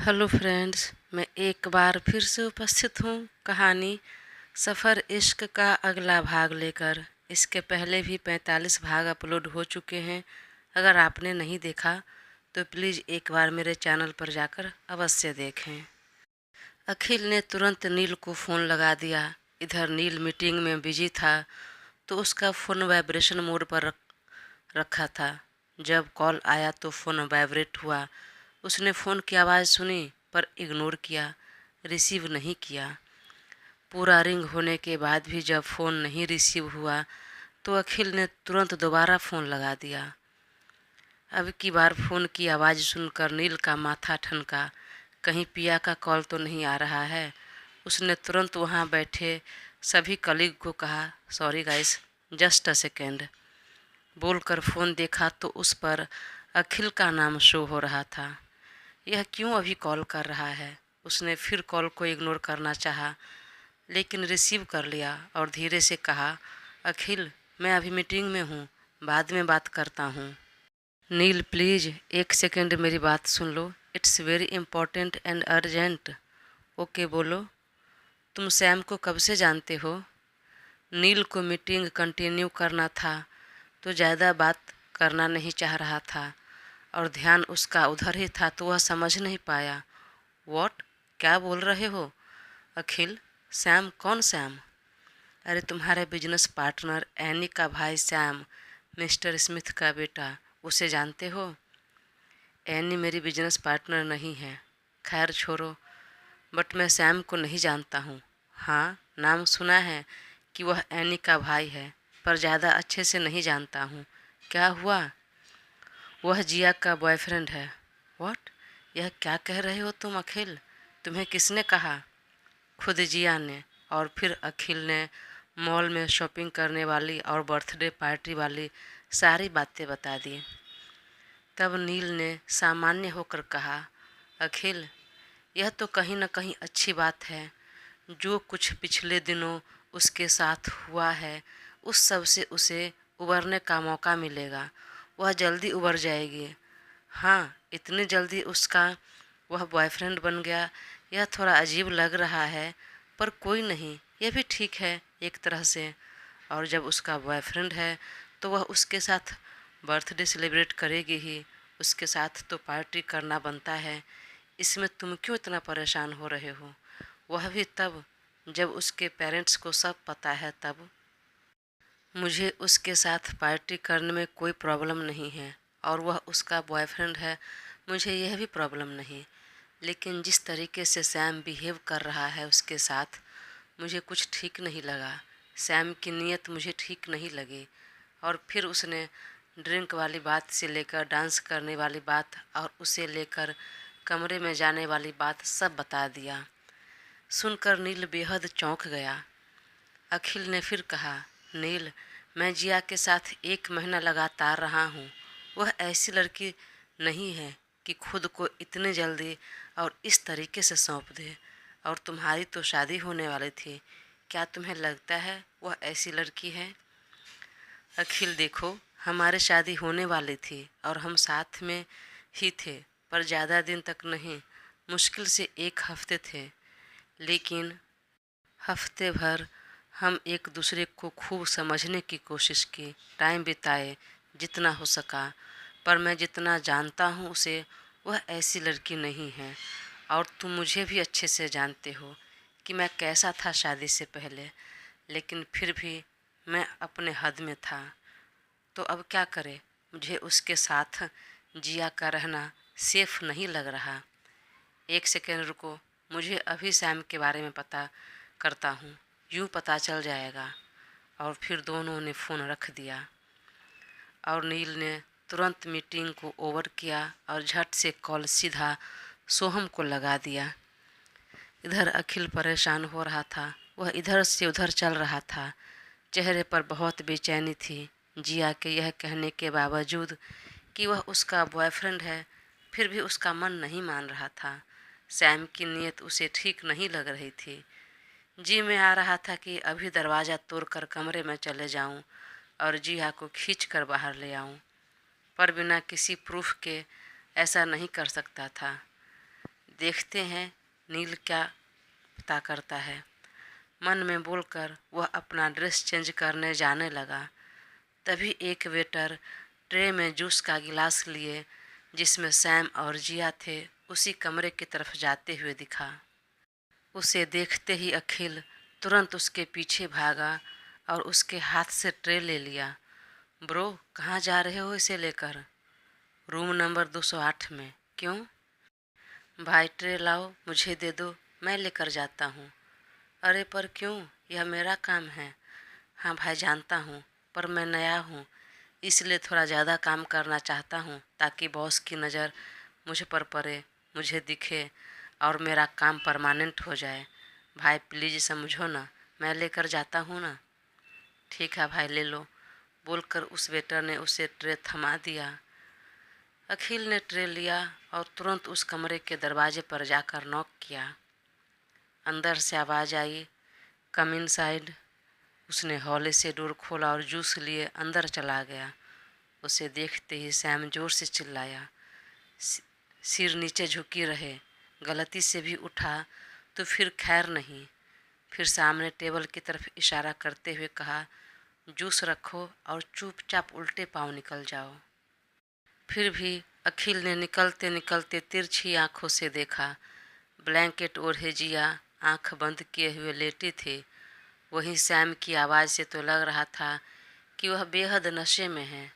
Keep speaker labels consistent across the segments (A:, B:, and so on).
A: Hello friends, मैं एक बार फिर से उपस्थित हूँ कहानी सफ़र इश्क का अगला भाग लेकर। इसके पहले भी 45 भाग अपलोड हो चुके हैं। अगर आपने नहीं देखा तो प्लीज़ एक बार मेरे चैनल पर जाकर अवश्य देखें। अखिल ने तुरंत नील को फ़ोन लगा दिया। इधर नील मीटिंग में बिजी था तो उसका फ़ोन वाइब्रेशन मोड पर रखा था। जब कॉल आया तो फ़ोन वाइब्रेट हुआ। उसने फ़ोन की आवाज़ सुनी पर इग्नोर किया, रिसीव नहीं किया। पूरा रिंग होने के बाद भी जब फ़ोन नहीं रिसीव हुआ तो अखिल ने तुरंत दोबारा फ़ोन लगा दिया। अब की बार फ़ोन की आवाज़ सुनकर नील का माथा ठनका। कहीं पिया का कॉल तो नहीं आ रहा है। उसने तुरंत वहाँ बैठे सभी कलीग को कहा, sorry guys, just a second बोलकर फ़ोन देखा तो उस पर अखिल का नाम शो हो रहा था। यह क्यों अभी कॉल कर रहा है? उसने फिर कॉल को इग्नोर करना चाहा, लेकिन रिसीव कर लिया और धीरे से कहा, अखिल, मैं अभी मीटिंग में हूँ, बाद में बात करता हूँ। नील प्लीज़ एक सेकंड मेरी बात सुन लो, it's very important and urgent. Okay बोलो। तुम सैम को कब से जानते हो? नील को मीटिंग कंटिन्यू करना था तो ज़्यादा बात करना नहीं चाह रहा था और ध्यान उसका उधर ही था तो वह समझ नहीं पाया। व्हाट? क्या बोल रहे हो? अखिल, सैम? कौन सैम? अरे तुम्हारे बिजनेस पार्टनर एनी का भाई सैम, मिस्टर स्मिथ का बेटा, उसे जानते हो? एनी मेरी बिजनेस पार्टनर नहीं है। खैर छोड़ो, बट मैं सैम को नहीं जानता हूँ। हाँ, नाम सुना है कि वह एनी का भाई है, पर ज़्यादा अच्छे से नहीं जानता हूँ। क्या हुआ? वह जिया का बॉयफ्रेंड है। व्हाट? यह क्या कह रहे हो तुम अखिल? तुम्हें किसने कहा? खुद जिया ने। और फिर अखिल ने मॉल में शॉपिंग करने वाली और बर्थडे पार्टी वाली सारी बातें बता दी। तब नील ने सामान्य होकर कहा, अखिल, यह तो कहीं न कहीं अच्छी बात है। जो कुछ पिछले दिनों उसके साथ हुआ है उस सब से उसे उबरने का मौका मिलेगा। वह जल्दी उबर जाएगी। हाँ, इतनी जल्दी उसका वह बॉयफ्रेंड बन गया, यह थोड़ा अजीब लग रहा है, पर कोई नहीं, यह भी ठीक है एक तरह से। और जब उसका बॉयफ्रेंड है तो वह उसके साथ बर्थडे सेलिब्रेट करेगी ही। उसके साथ तो पार्टी करना बनता है। इसमें तुम क्यों इतना परेशान हो रहे हो? वह भी तब जब उसके पेरेंट्स को सब पता है तब। मुझे उसके साथ पार्टी करने में कोई प्रॉब्लम नहीं है और वह उसका बॉयफ्रेंड है, मुझे यह भी प्रॉब्लम नहीं। लेकिन जिस तरीके से सैम बिहेव कर रहा है उसके साथ, मुझे कुछ ठीक नहीं लगा। सैम की नीयत मुझे ठीक नहीं लगी। और फिर उसने ड्रिंक वाली बात से लेकर डांस करने वाली बात और उसे लेकर कमरे में जाने वाली बात सब बता दिया। सुनकर नील बेहद चौंक गया। अखिल ने फिर कहा, नील, मैं जिया के साथ 1 महीना लगातार रहा हूँ। वह ऐसी लड़की नहीं है कि खुद को इतने जल्दी और इस तरीके से सौंप दे। और तुम्हारी तो शादी होने वाली थी, क्या तुम्हें लगता है वह ऐसी लड़की है? अखिल देखो, हमारे शादी होने वाली थी और हम साथ में ही थे, पर ज़्यादा दिन तक नहीं, मुश्किल से 1 हफ्ते थे। लेकिन हफ्ते भर हम एक दूसरे को खूब समझने की कोशिश की, टाइम बिताए जितना हो सका। पर मैं जितना जानता हूँ उसे, वह ऐसी लड़की नहीं है। और तुम मुझे भी अच्छे से जानते हो कि मैं कैसा था शादी से पहले, लेकिन फिर भी मैं अपने हद में था। तो अब क्या करें? मुझे उसके साथ जिया का रहना सेफ नहीं लग रहा। 1 सेकेंड रुको, मुझे अभी सैम के बारे में पता करता हूँ, यूँ पता चल जाएगा। और फिर दोनों ने फ़ोन रख दिया और नील ने तुरंत मीटिंग को ओवर किया और झट से कॉल सीधा सोहम को लगा दिया। इधर अखिल परेशान हो रहा था, वह इधर से उधर चल रहा था। चेहरे पर बहुत बेचैनी थी। जिया के यह कहने के बावजूद कि वह उसका बॉयफ्रेंड है, फिर भी उसका मन नहीं मान रहा था। सैम की नीयत उसे ठीक नहीं लग रही थी। जी में आ रहा था कि अभी दरवाज़ा तोड़कर कमरे में चले जाऊं और जिया को खींच कर बाहर ले आऊं, पर बिना किसी प्रूफ के ऐसा नहीं कर सकता था। देखते हैं नील क्या पता करता है। मन में बोलकर वह अपना ड्रेस चेंज करने जाने लगा। तभी एक वेटर ट्रे में जूस का गिलास लिए, जिसमें सैम और जिया थे, उसी कमरे की तरफ जाते हुए दिखा। उसे देखते ही अखिल तुरंत उसके पीछे भागा और उसके हाथ से ट्रे ले लिया। ब्रो, कहाँ जा रहे हो इसे लेकर? रूम नंबर 208 में। क्यों? भाई ट्रे लाओ, मुझे दे दो, मैं लेकर जाता हूँ। अरे पर क्यों? यह मेरा काम है। हाँ भाई जानता हूँ, पर मैं नया हूँ, इसलिए थोड़ा ज़्यादा काम करना चाहता हूँ ताकि बॉस की नज़र मुझ पर पड़े, मुझे दिखे और मेरा काम परमानेंट हो जाए। भाई प्लीज़ समझो ना, मैं लेकर जाता हूँ ना। ठीक है भाई, ले लो, बोलकर उस वेटर ने उसे ट्रे थमा दिया। अखिल ने ट्रे लिया और तुरंत उस कमरे के दरवाजे पर जाकर नॉक किया। अंदर से आवाज़ आई, कम इनसाइड। उसने हौले से डोर खोला और जूस लिए अंदर चला गया। उसे देखते ही सैम जोर से चिल्लाया। सिर नीचे झुकी रहे, गलती से भी उठा तो फिर खैर नहीं। फिर सामने टेबल की तरफ इशारा करते हुए कहा, जूस रखो और चुपचाप उल्टे पाँव निकल जाओ। फिर भी अखिल ने निकलते निकलते तिरछी आंखों से देखा। ब्लैंकेट ओढ़े जिया आंख बंद किए हुए लेटी थी। वहीं सैम की आवाज़ से तो लग रहा था कि वह बेहद नशे में है।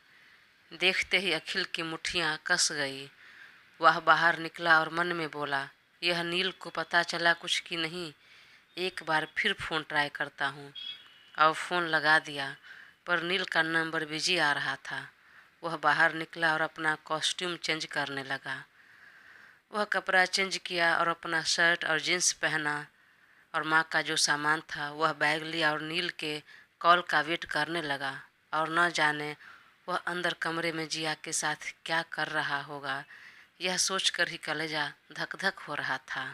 A: देखते ही अखिल की मुट्ठियाँ कस गई। वह बाहर निकला और मन में बोला, यह नील को पता चला कुछ कि नहीं। एक बार फिर फ़ोन ट्राई करता हूँ। और फ़ोन लगा दिया, पर नील का नंबर बिजी आ रहा था। वह बाहर निकला और अपना कॉस्ट्यूम चेंज करने लगा। वह कपड़ा चेंज किया और अपना शर्ट और जीन्स पहना और माँ का जो सामान था वह बैग लिया और नील के कॉल का वेट करने लगा। और न जाने वह अंदर कमरे में जिया के साथ क्या कर रहा होगा, यह सोचकर ही कलेजा धक धक हो रहा था।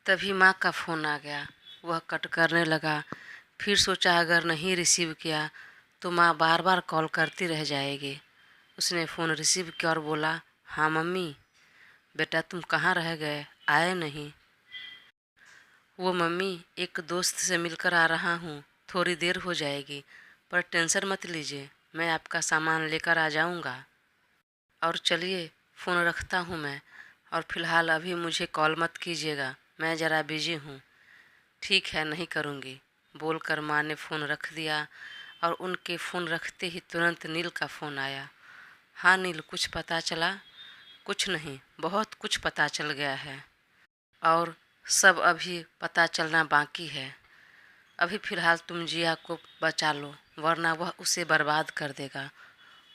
A: तभी माँ का फ़ोन आ गया। वह कट करने लगा। फिर सोचा अगर नहीं रिसीव किया तो माँ बार बार कॉल करती रह जाएगी। उसने फ़ोन रिसीव किया और बोला, हाँ मम्मी। बेटा तुम कहाँ रह गए, आए नहीं? वो मम्मी, एक दोस्त से मिलकर आ रहा हूँ, थोड़ी देर हो जाएगी, पर टेंशन मत लीजिए, मैं आपका सामान लेकर आ जाऊँगा। और चलिए फ़ोन रखता हूँ मैं, और फ़िलहाल अभी मुझे कॉल मत कीजिएगा, मैं ज़रा बिजी हूँ। ठीक है, नहीं करूँगी, बोलकर माँ ने फ़ोन रख दिया। और उनके फ़ोन रखते ही तुरंत नील का फ़ोन आया। हाँ नील, कुछ पता चला? कुछ नहीं, बहुत कुछ पता चल गया है, और सब अभी पता चलना बाकी है। अभी फ़िलहाल तुम जिया को बचा लो, वरना वह उसे बर्बाद कर देगा।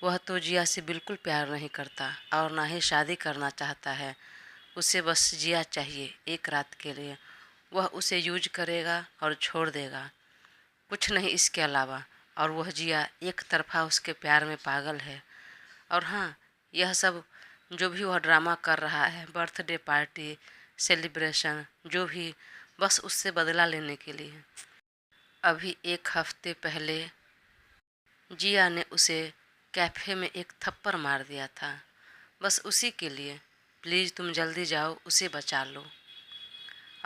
A: वह तो जिया से बिल्कुल प्यार नहीं करता और ना ही शादी करना चाहता है। उसे बस जिया चाहिए एक रात के लिए। वह उसे यूज करेगा और छोड़ देगा, कुछ नहीं इसके अलावा। और वह जिया एक तरफा उसके प्यार में पागल है। और हाँ, यह सब जो भी वह ड्रामा कर रहा है, बर्थडे पार्टी, सेलिब्रेशन, जो भी, बस उससे बदला लेने के लिए। अभी एक हफ्ते पहले जिया ने उसे कैफ़े में एक थप्पड़ मार दिया था, बस उसी के लिए। प्लीज़ तुम जल्दी जाओ, उसे बचा लो।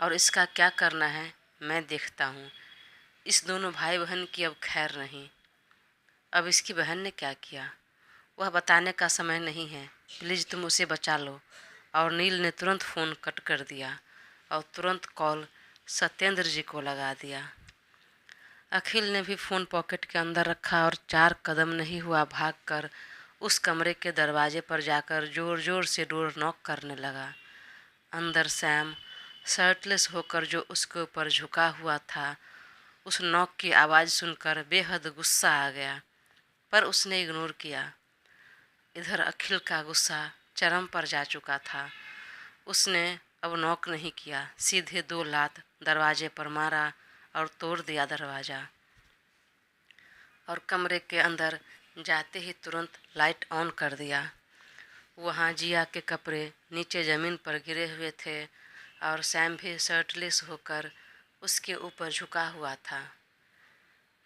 A: और इसका क्या करना है मैं देखता हूँ। इस दोनों भाई बहन की अब खैर नहीं। अब इसकी बहन ने क्या किया, वह बताने का समय नहीं है। प्लीज़ तुम उसे बचा लो। और नील ने तुरंत फ़ोन कट कर दिया और तुरंत कॉल सत्येंद्र जी को लगा दिया। अखिल ने भी फ़ोन पॉकेट के अंदर रखा और 4 कदम नहीं हुआ भागकर उस कमरे के दरवाजे पर जाकर ज़ोर ज़ोर से डोर नॉक करने लगा। अंदर सैम शर्टलेस होकर जो उसके ऊपर झुका हुआ था, उस नॉक की आवाज़ सुनकर बेहद गुस्सा आ गया, पर उसने इग्नोर किया। इधर अखिल का गुस्सा चरम पर जा चुका था। उसने अब नॉक नहीं किया, सीधे 2 लात दरवाजे पर मारा और तोड़ दिया दरवाज़ा। और कमरे के अंदर जाते ही तुरंत लाइट ऑन कर दिया। वहाँ जिया के कपड़े नीचे ज़मीन पर गिरे हुए थे और सैम भी शर्टलेस होकर उसके ऊपर झुका हुआ था।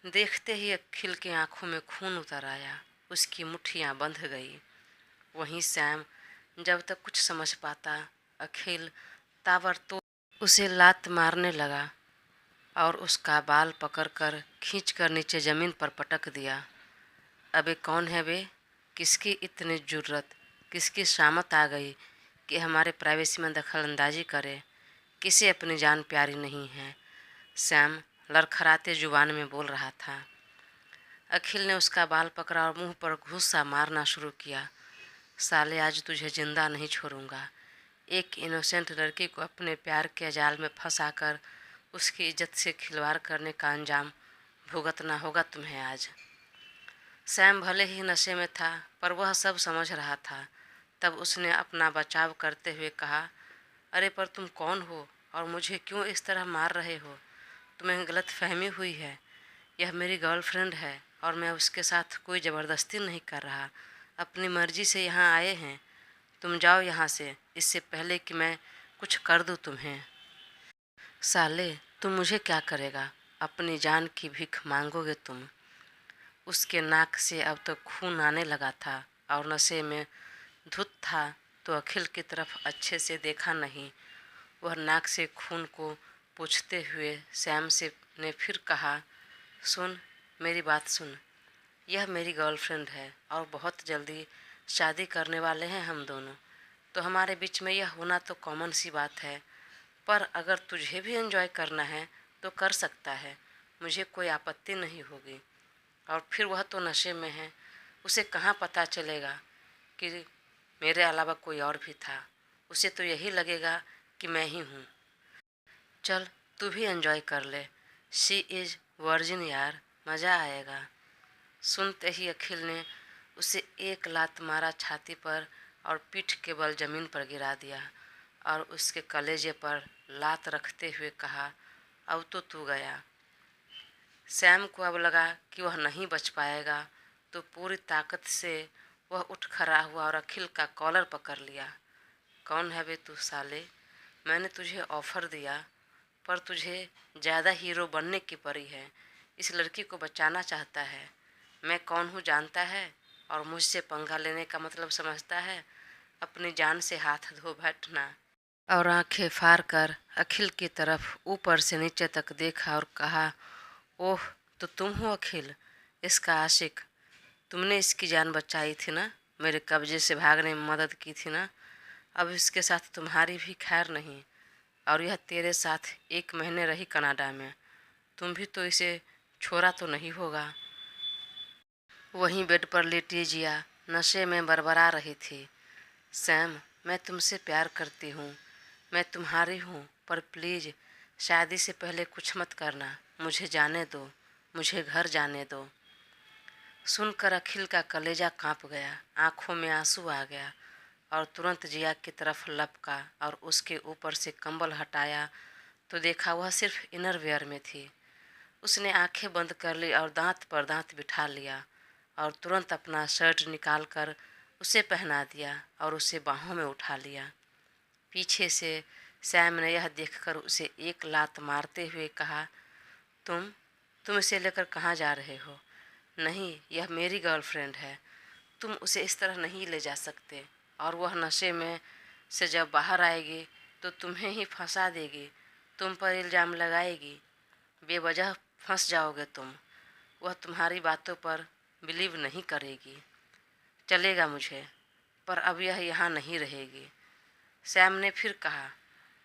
A: देखते ही अखिल की आंखों में खून उतर आया, उसकी मुट्ठियाँ बंध गई। वहीं सैम जब तक कुछ समझ पाता अखिल ताबड़तोड़ उसे लात मारने लगा और उसका बाल पकड़कर खींचकर नीचे ज़मीन पर पटक दिया। अबे कौन है बे? किसकी इतनी जुर्रत, किसकी शामत आ गई कि हमारे प्राइवेसी में दखल अंदाजी करे? किसे अपनी जान प्यारी नहीं है? सैम लड़खड़ाते जुबान में बोल रहा था। अखिल ने उसका बाल पकड़ा और मुंह पर घूंसा मारना शुरू किया। साले आज तुझे जिंदा नहीं छोड़ूंगा। एक इनोसेंट लड़की को अपने प्यार के जाल में फंसाकर उसकी इज्जत से खिलवाड़ करने का अंजाम भुगतना होगा तुम्हें आज। सैम भले ही नशे में था पर वह सब समझ रहा था। तब उसने अपना बचाव करते हुए कहा, अरे पर तुम कौन हो और मुझे क्यों इस तरह मार रहे हो? तुम्हें गलत फहमी हुई है। यह मेरी गर्लफ्रेंड है और मैं उसके साथ कोई ज़बरदस्ती नहीं कर रहा। अपनी मर्जी से यहाँ आए हैं। तुम जाओ यहाँ से, इससे पहले कि मैं कुछ कर दूँ तुम्हें। साले तुम मुझे क्या करेगा? अपनी जान की भीख मांगोगे तुम। उसके नाक से अब तो खून आने लगा था और नशे में धुत था तो अखिल की तरफ अच्छे से देखा नहीं। वह नाक से खून को पोंछते हुए सैम से ने फिर कहा, सुन, मेरी बात सुन। यह मेरी गर्लफ्रेंड है और बहुत जल्दी शादी करने वाले हैं हम दोनों, तो हमारे बीच में यह होना तो कॉमन सी बात है। पर अगर तुझे भी एंजॉय करना है तो कर सकता है, मुझे कोई आपत्ति नहीं होगी। और फिर वह तो नशे में है, उसे कहाँ पता चलेगा कि मेरे अलावा कोई और भी था। उसे तो यही लगेगा कि मैं ही हूँ। चल तू भी एंजॉय कर ले। शी इज़ वर्जिन यार, मज़ा आएगा। सुनते ही अखिल ने उसे एक लात मारा छाती पर और पीठ के बल जमीन पर गिरा दिया और उसके कलेजे पर लात रखते हुए कहा, अब तो तू गया। सैम को अब लगा कि वह नहीं बच पाएगा, तो पूरी ताकत से वह उठ खड़ा हुआ और अखिल का कॉलर पकड़ लिया। कौन है बे तू साले? मैंने तुझे ऑफ़र दिया पर तुझे ज़्यादा हीरो बनने की पड़ी है। इस लड़की को बचाना चाहता है। मैं कौन हूँ जानता है? और मुझसे पंगा लेने का मतलब समझता है? अपनी जान से हाथ धो बैठना। और आंखें फाड़ कर अखिल की तरफ ऊपर से नीचे तक देखा और कहा, ओह तो तुम हो अखिल, इसका आशिक। तुमने इसकी जान बचाई थी ना, मेरे कब्जे से भागने में मदद की थी ना। अब इसके साथ तुम्हारी भी खैर नहीं। और यह तेरे साथ 1 महीने रही कनाडा में। तुम भी तो इसे छोड़ा तो नहीं होगा। वहीं बेड पर लेटी जिया नशे में बरबरा रही थी। सैम, मैं तुमसे प्यार करती हूँ, मैं तुम्हारी हूँ, पर प्लीज़ शादी से पहले कुछ मत करना। मुझे जाने दो, मुझे घर जाने दो। सुनकर अखिल का कलेजा कांप गया, आंखों में आंसू आ गया और तुरंत जिया की तरफ लपका और उसके ऊपर से कंबल हटाया तो देखा वह सिर्फ इनरवियर में थी। उसने आंखें बंद कर ली और दांत पर दांत बिठा लिया और तुरंत अपना शर्ट निकाल कर उसे पहना दिया और उसे बाहों में उठा लिया। पीछे से सैम ने यह देखकर उसे एक लात मारते हुए कहा, तुम इसे लेकर कहाँ जा रहे हो? नहीं, यह मेरी गर्लफ्रेंड है। तुम उसे इस तरह नहीं ले जा सकते। और वह नशे में से जब बाहर आएगी तो तुम्हें ही फंसा देगी, तुम पर इल्ज़ाम लगाएगी। बेवजह फंस जाओगे तुम। वह तुम्हारी बातों पर बिलीव नहीं करेगी। चलेगा मुझे, पर अब यह यहाँ नहीं रहेगी। सैम ने फिर कहा,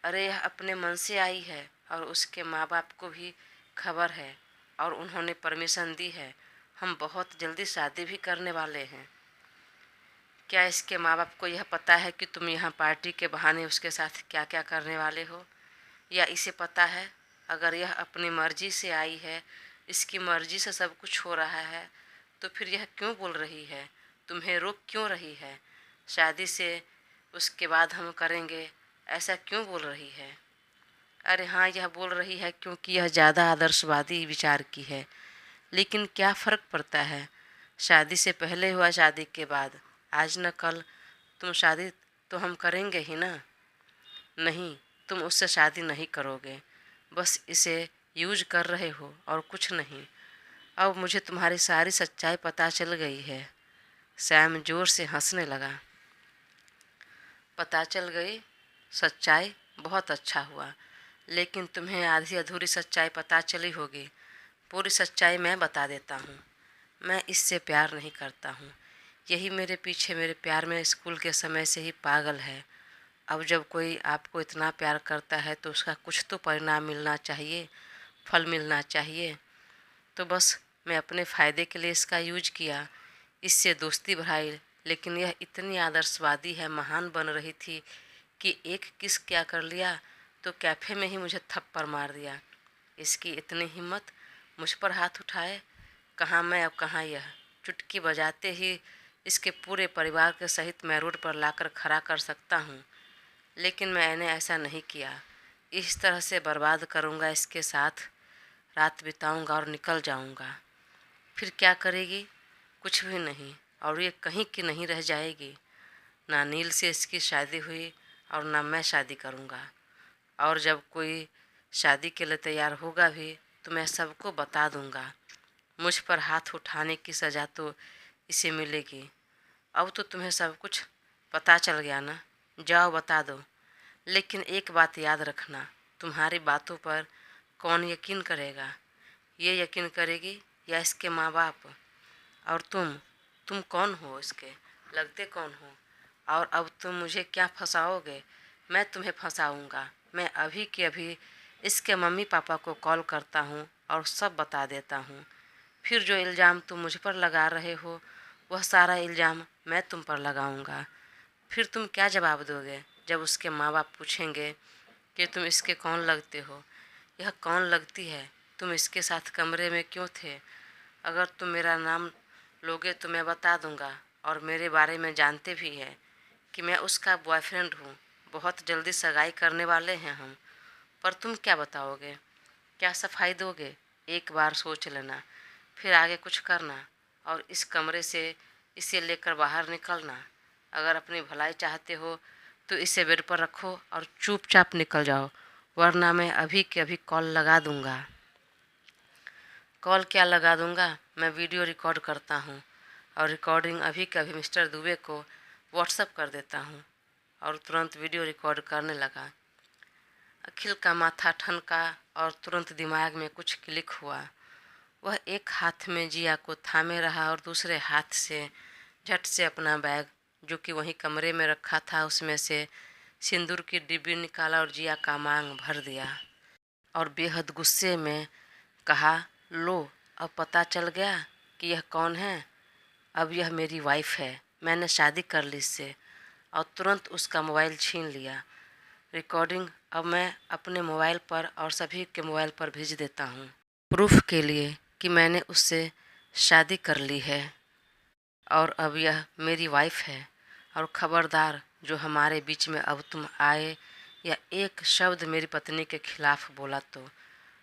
A: अरे यह अपने मन से आई है और उसके माँ बाप को भी खबर है और उन्होंने परमिशन दी है। हम बहुत जल्दी शादी भी करने वाले हैं। क्या इसके माँ बाप को यह पता है कि तुम यहाँ पार्टी के बहाने उसके साथ क्या क्या करने वाले हो? या इसे पता है अगर यह अपनी मर्जी से आई है, इसकी मर्जी से सब कुछ हो रहा है, तो फिर यह क्यों बोल रही है? तुम्हें रोक क्यों रही है? शादी से उसके बाद हम करेंगे, ऐसा क्यों बोल रही है? अरे हाँ, यह बोल रही है क्योंकि यह ज़्यादा आदर्शवादी विचार की है। लेकिन क्या फ़र्क पड़ता है? शादी से पहले हुआ शादी के बाद, आज न कल तुम शादी तो हम करेंगे ही ना। नहीं, तुम उससे शादी नहीं करोगे, बस इसे यूज कर रहे हो और कुछ नहीं। अब मुझे तुम्हारी सारी सच्चाई पता चल गई है। सैम जोर से हंसने लगा। पता चल गई? सच्चाई बहुत अच्छा हुआ, लेकिन तुम्हें आधी अधूरी सच्चाई पता चली होगी। पूरी सच्चाई मैं बता देता हूँ। मैं इससे प्यार नहीं करता हूँ। यही मेरे पीछे मेरे प्यार में स्कूल के समय से ही पागल है। अब जब कोई आपको इतना प्यार करता है तो उसका कुछ तो परिणाम मिलना चाहिए, फल मिलना चाहिए। तो बस मैं अपने फ़ायदे के लिए इसका यूज किया, इससे दोस्ती बढ़ाई। लेकिन यह इतनी आदर्शवादी है, महान बन रही थी कि एक किस क्या कर लिया तो कैफ़े में ही मुझे थप्पड़ मार दिया। इसकी इतनी हिम्मत, मुझ पर हाथ उठाए। कहाँ मैं और कहाँ यह। चुटकी बजाते ही इसके पूरे परिवार के सहित मैं रोड पर लाकर खड़ा कर सकता हूँ, लेकिन मैंने ऐसा नहीं किया। इस तरह से बर्बाद करूँगा इसके साथ, रात बिताऊँगा और निकल जाऊँगा। फिर क्या करेगी? कुछ भी नहीं, और ये कहीं की नहीं रह जाएगी। ना नील से इसकी शादी हुई और ना मैं शादी करूँगा। और जब कोई शादी के लिए तैयार होगा भी तो मैं सबको बता दूँगा। मुझ पर हाथ उठाने की सज़ा तो इसे मिलेगी। अब तो तुम्हें सब कुछ पता चल गया ना, जाओ बता दो। लेकिन एक बात याद रखना, तुम्हारी बातों पर कौन यकीन करेगा? ये यकीन करेगी या इसके माँ बाप? और तुम कौन हो इसके? लगते कौन हो? और अब तुम मुझे क्या फंसाओगे? मैं तुम्हें फंसाऊंगा। मैं अभी के अभी इसके मम्मी पापा को कॉल करता हूँ और सब बता देता हूँ। फिर जो इल्ज़ाम तुम मुझ पर लगा रहे हो, वह सारा इल्ज़ाम मैं तुम पर लगाऊंगा। फिर तुम क्या जवाब दोगे जब उसके माँ बाप पूछेंगे कि तुम इसके कौन लगते हो? यह कौन लगती है? तुम इसके साथ कमरे में क्यों थे? अगर तुम मेरा नाम लोगे तो मैं बता दूंगा, और मेरे बारे में जानते भी हैं कि मैं उसका बॉयफ्रेंड हूँ। बहुत जल्दी सगाई करने वाले हैं हम। पर तुम क्या बताओगे? क्या सफाई दोगे? एक बार सोच लेना, फिर आगे कुछ करना, और इस कमरे से इसे लेकर बाहर निकलना। अगर अपनी भलाई चाहते हो तो इसे बेड पर रखो और चुपचाप निकल जाओ, वरना मैं अभी के अभी कॉल लगा दूंगा। कॉल क्या लगा दूंगा? मैं वीडियो रिकॉर्ड करता हूँ, और रिकॉर्डिंग अभी के अभी मिस्टर दुबे को व्हाट्सएप कर देता हूँ। और तुरंत वीडियो रिकॉर्ड करने लगा। अखिल का माथा ठनका और तुरंत दिमाग में कुछ क्लिक हुआ। वह एक हाथ में जिया को थामे रहा और दूसरे हाथ से झट से अपना बैग, जो कि वहीं कमरे में रखा था, उसमें से सिंदूर की डिब्बी निकाला और जिया का मांग भर दिया। और बेहद गुस्से में कहा, लो, अब पता चल गया कि यह कौन है। अब यह मेरी वाइफ है, मैंने शादी कर ली इससे। और तुरंत उसका मोबाइल छीन लिया। रिकॉर्डिंग अब मैं अपने मोबाइल पर और सभी के मोबाइल पर भेज देता हूँ, प्रूफ के लिए कि मैंने उससे शादी कर ली है और अब यह मेरी वाइफ है। और खबरदार, जो हमारे बीच में अब तुम आए या एक शब्द मेरी पत्नी के खिलाफ बोला तो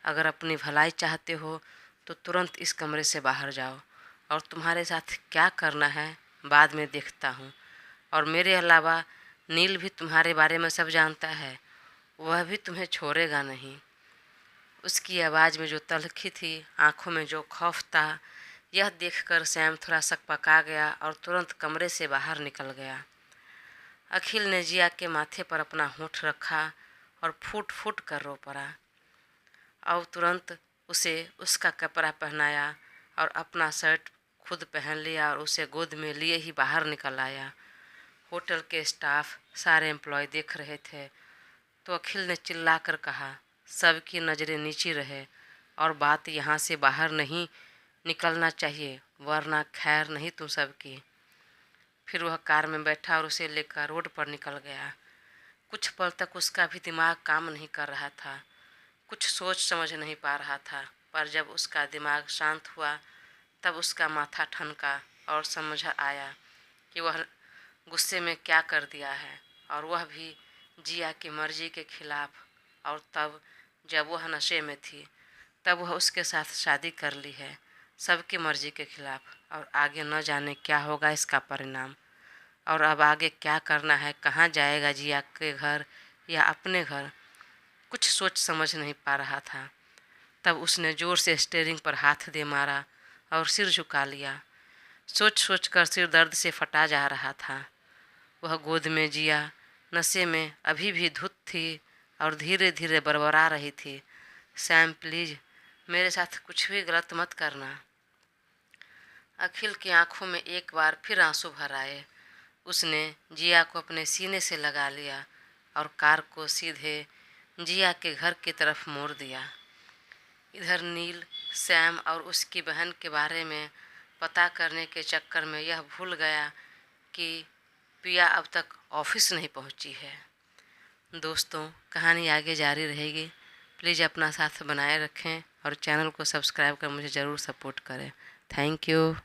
A: अगर अपनी भलाई चाहते हो तो तुरंत इस कमरे से बाहर जाओ। और तुम्हारे साथ क्या करना है बाद में देखता हूँ। और मेरे अलावा नील भी तुम्हारे बारे में सब जानता है, वह भी तुम्हें छोड़ेगा नहीं। उसकी आवाज़ में जो तलखी थी, आंखों में जो खौफ था, यह देखकर सैम थोड़ा सकपका गया और तुरंत कमरे से बाहर निकल गया। अखिल ने जिया के माथे पर अपना होंठ रखा और फूट फूट कर रो पड़ा। और तुरंत उसे उसका कपड़ा पहनाया और अपना शर्ट खुद पहन लिया और उसे गोद में लिए ही बाहर निकल आया। होटल के स्टाफ, सारे एम्प्लॉय देख रहे थे तो अखिल ने चिल्लाकर कहा, सबकी नज़रें नीची रहे और बात यहाँ से बाहर नहीं निकलना चाहिए, वरना खैर नहीं तुम सबकी। फिर वह कार में बैठा और उसे लेकर रोड पर निकल गया। कुछ पल तक उसका भी दिमाग काम नहीं कर रहा था, कुछ सोच समझ नहीं पा रहा था। पर जब उसका दिमाग शांत हुआ तब उसका माथा ठनका और समझ आया कि वह गुस्से में क्या कर दिया है, और वह भी जिया की मर्जी के खिलाफ। और तब जब वह नशे में थी तब वह उसके साथ शादी कर ली है, सबकी मर्जी के खिलाफ। और आगे न जाने क्या होगा इसका परिणाम, और अब आगे क्या करना है, कहाँ जाएगा, जिया के घर या अपने घर, कुछ सोच समझ नहीं पा रहा था। तब उसने ज़ोर से स्टीयरिंग पर हाथ दे मारा और सिर झुका लिया। सोच सोच कर सिर दर्द से फटा जा रहा था। वह गोद में जिया नशे में अभी भी धुत थी और धीरे धीरे बरबरा रही थी। सैम प्लीज मेरे साथ कुछ भी गलत मत करना। अखिल की आंखों में एक बार फिर आंसू भर आए। उसने जिया को अपने सीने से लगा लिया और कार को सीधे जिया के घर की तरफ मोड़ दिया। इधर नील सैम और उसकी बहन के बारे में पता करने के चक्कर में यह भूल गया कि पिया अब तक ऑफिस नहीं पहुंची है। दोस्तों, कहानी आगे जारी रहेगी। प्लीज़ अपना साथ बनाए रखें और चैनल को सब्सक्राइब कर मुझे ज़रूर सपोर्ट करें। Thank you.